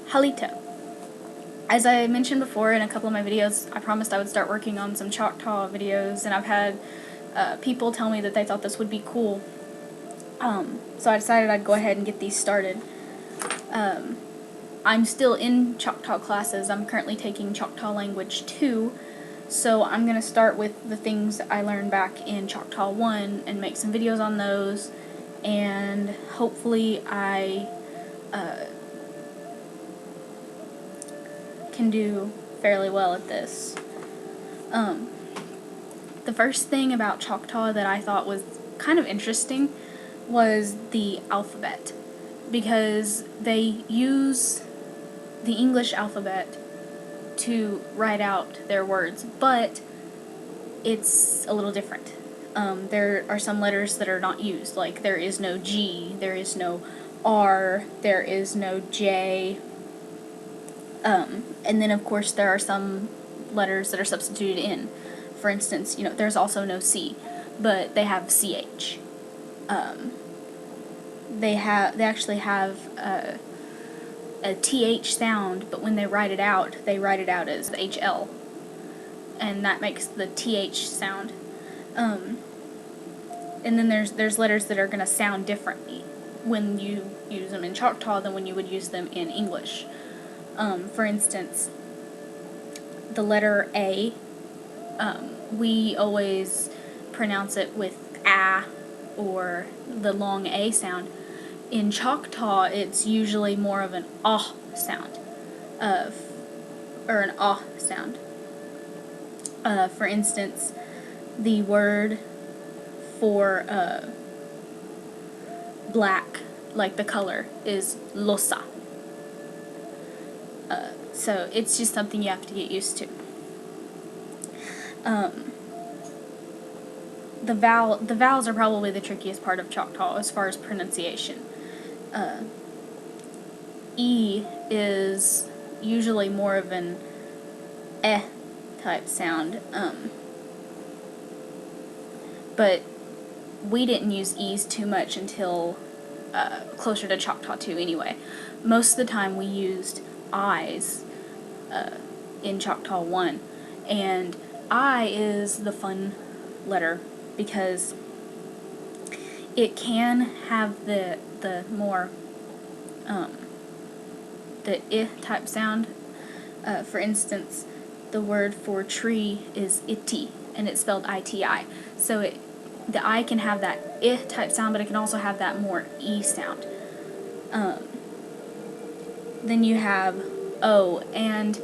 Halita. As I mentioned before in a couple of my videos, I promised I would start working on some Choctaw videos, and I've had people tell me that they thought this would be cool. So I decided I'd go ahead and get these started. I'm still in Choctaw classes. I'm currently taking Choctaw Language 2, so I'm going to start with the things I learned back in Choctaw 1 and make some videos on those, and hopefully I can do fairly well at this. The first thing about Choctaw that I thought was kind of interesting was the alphabet, because they use the English alphabet to write out their words, but it's a little different. There are some letters that are not used, like there is no G, there is no R, there is no J, and then of course there are some letters that are substituted in. For instance, there's also no C, but they have CH. They actually have a TH sound, but when they write it out as HL, and that makes the TH sound. And then there's letters that are going to sound differently when you use them in Choctaw than when you would use them in English. For instance, the letter A, we always pronounce it with A or the long A sound. In Choctaw, it's usually more of an ah sound, or an ah sound. For instance, the word for black, like the color, is losa. So it's just something you have to get used to. The vowels are probably the trickiest part of Choctaw as far as pronunciation. E is usually more of an eh type sound, but we didn't use E's too much until closer to Choctaw 2 anyway. Most of the time we used I's in Choctaw 1, and I is the fun letter because it can have the more the I type sound. For instance, the word for tree is iti, and it's spelled ITI. So the I can have that I type sound, but it can also have that more E sound. Then you have O, and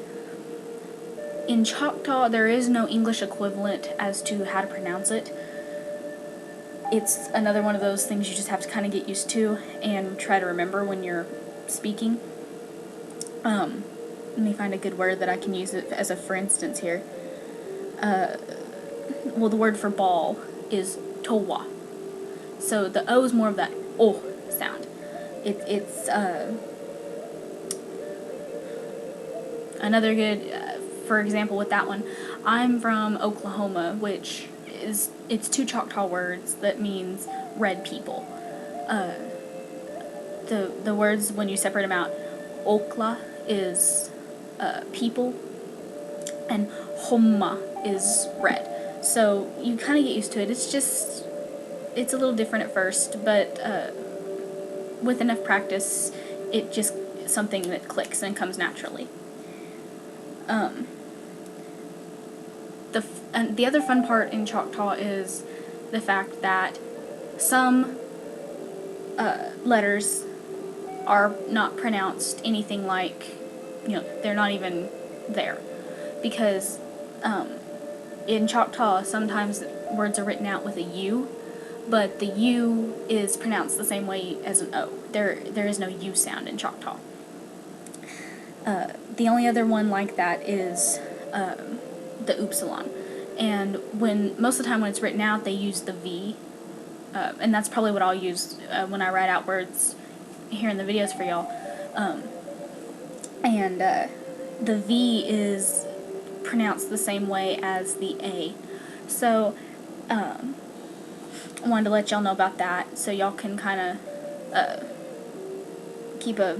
in Choctaw there is no English equivalent as to how to pronounce it. It's another one of those things you just have to kind of get used to and try to remember when you're speaking. Let me find a good word that I can use it as a for instance here. Well, the word for ball is towa. So the O is more of that O sound. It's another good, for example with that one, I'm from Oklahoma, which it's two Choctaw words that means red people. The words, when you separate them out, Okla is people, and Homma is red. So you kind of get used to it. It's a little different at first, but with enough practice, it just something that clicks and comes naturally. The other fun part in Choctaw is the fact that some letters are not pronounced anything like, they're not even there. Because in Choctaw, sometimes words are written out with a U, but the U is pronounced the same way as an O. There is no U sound in Choctaw. The only other one like that is the upsilon. And most of the time when it's written out, they use the V, and that's probably what I'll use when I write out words here in the videos for y'all. And the V is pronounced the same way as the A. So I wanted to let y'all know about that, so y'all can kind of keep a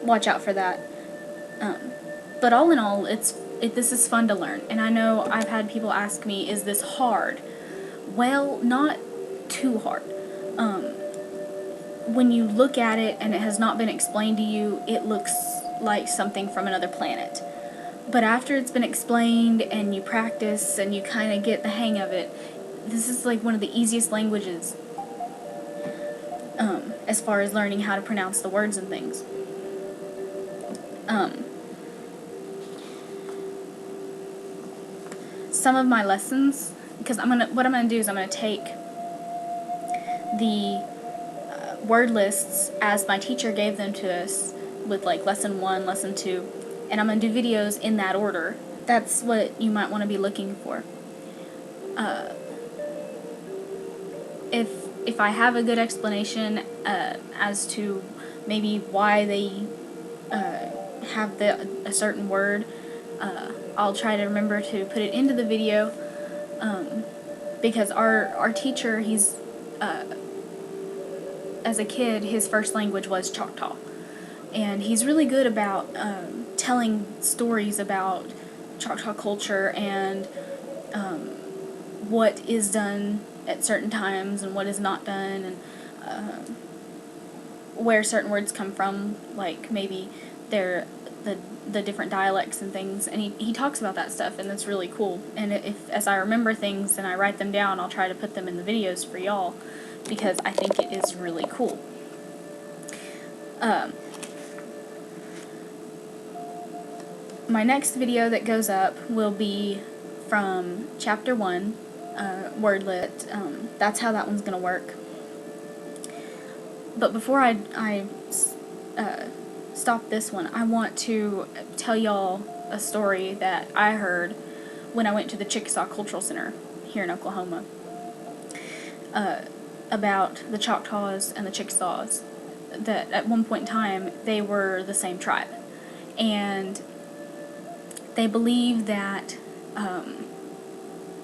watch out for that. But all in all, this is fun to learn. And I know I've had people ask me, is this hard? Well, not too hard. When you look at it and it has not been explained to you, it looks like something from another planet. But after it's been explained and you practice and you kind of get the hang of it, this is like one of the easiest languages as far as learning how to pronounce the words and things. Some of my lessons, because what I'm gonna do is I'm gonna take the word lists as my teacher gave them to us, with like lesson 1, lesson 2, and I'm gonna do videos in that order. That's what you might want to be looking for. If I have a good explanation as to maybe why they have a certain word, I'll try to remember to put it into the video, because our teacher, he's as a kid, his first language was Choctaw, and he's really good about telling stories about Choctaw culture and what is done at certain times and what is not done, and where certain words come from, like maybe they're the different dialects and things, and he talks about that stuff, and that's really cool. And if as I remember things and I write them down, I'll try to put them in the videos for y'all, because I think it is really cool. My next video that goes up will be from chapter 1, wordlet. That's how that one's gonna work. But before I stop this one, I want to tell y'all a story that I heard when I went to the Chickasaw Cultural Center here in Oklahoma, about the Choctaws and the Chickasaws, that at one point in time they were the same tribe, and they believed that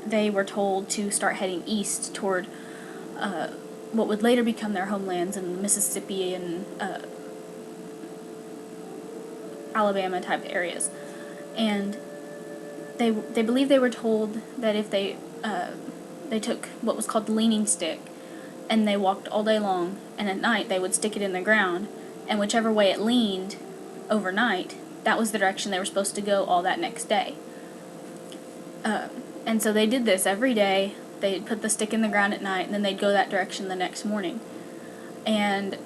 they were told to start heading east toward what would later become their homelands in the Mississippi and Alabama type areas. And they believed they were told that if they took what was called the leaning stick, and they walked all day long, and at night they would stick it in the ground, and whichever way it leaned overnight, that was the direction they were supposed to go all that next day. And so they did this every day. They'd put the stick in the ground at night, and then they'd go that direction the next morning. And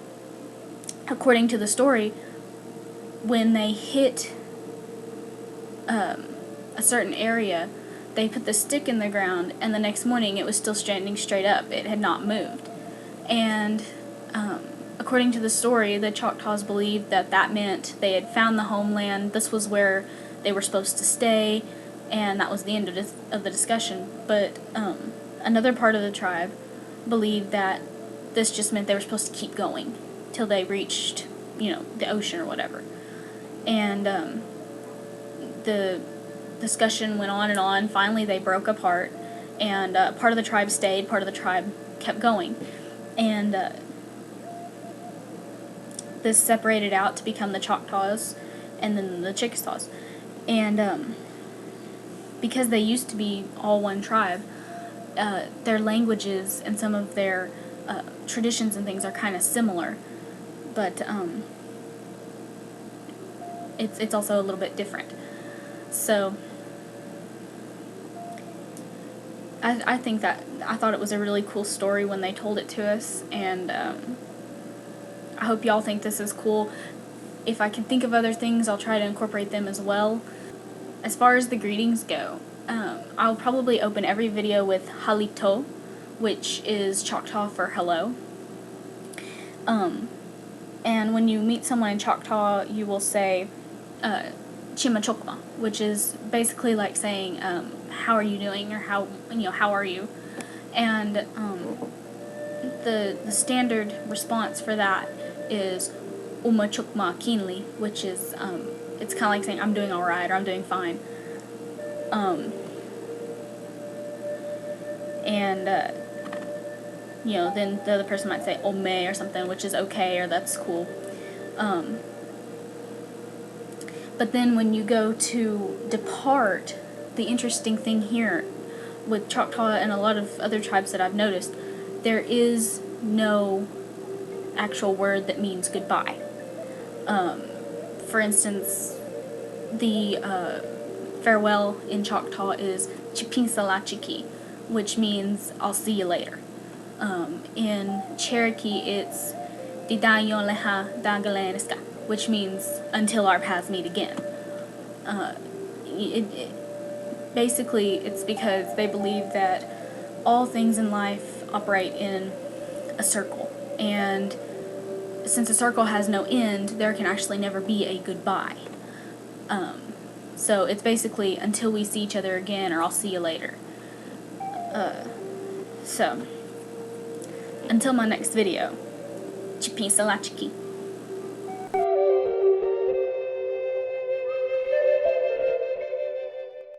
according to the story, when they hit a certain area, they put the stick in the ground, and the next morning it was still standing straight up. It had not moved. And according to the story, the Choctaws believed that that meant they had found the homeland. This was where they were supposed to stay, and that was the end of the discussion. But another part of the tribe believed that this just meant they were supposed to keep going till they reached, the ocean or whatever. And the discussion went on and on. Finally, they broke apart, and part of the tribe stayed, part of the tribe kept going. And this separated out to become the Choctaws and then the Chickasaws. And because they used to be all one tribe, their languages and some of their traditions and things are kind of similar, but it's also a little bit different. So I think that I thought it was a really cool story when they told it to us, and I hope y'all think this is cool. If I can think of other things, I'll try to incorporate them as well. As far as the greetings go, I'll probably open every video with halito, which is Choctaw for hello. And when you meet someone in Choctaw, you will say chimachokma, which is basically like saying how are you doing, or how are you. And the standard response for that is umachokma kinli, which is it's kind of like saying I'm doing all right or I'm doing fine. And then the other person might say ome or something, which is okay or that's cool. But then when you go to depart, the interesting thing here with Choctaw and a lot of other tribes that I've noticed, there is no actual word that means goodbye. For instance, the farewell in Choctaw is Chipinsalachiki, which means I'll see you later. In Cherokee, it's Didayon Leha Dagalaniska, which means until our paths meet again. Basically, it's because they believe that all things in life operate in a circle, and since a circle has no end, there can actually never be a goodbye. So it's basically until we see each other again, or I'll see you later. So, until my next video, Chipinsalachiki.